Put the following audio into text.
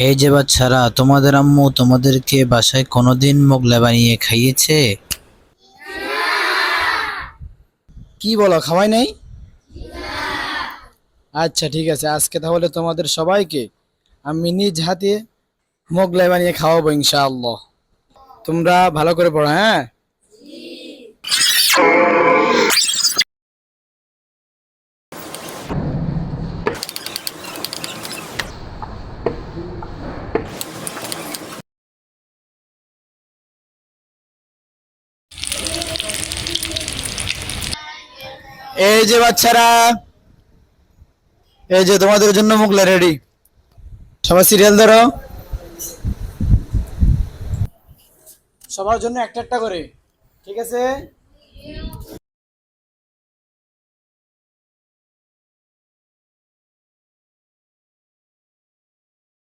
এই যে বাচ্চারা, তোমাদের আম্মু তোমাদেরকে বাসায় কোনোদিন মোগলাই বানিয়ে খাইয়েছে? কি বলো, খাওয়াই নাই? আচ্ছা ঠিক আছে, আজকে তাহলে তোমাদের সবাইকে আমি নিজ হাতে মোগলাই বানিয়ে খাওয়াবো ইনশাআল্লাহ। তোমরা ভালো করে পড়ো, হ্যাঁ? এই যে বাচ্চারা, এই যে তোমাদের জন্য মোগলাই রেডি। সবাই সিরিয়াল ধরো, সবার জন্য একটা একটা করে, ঠিক আছে?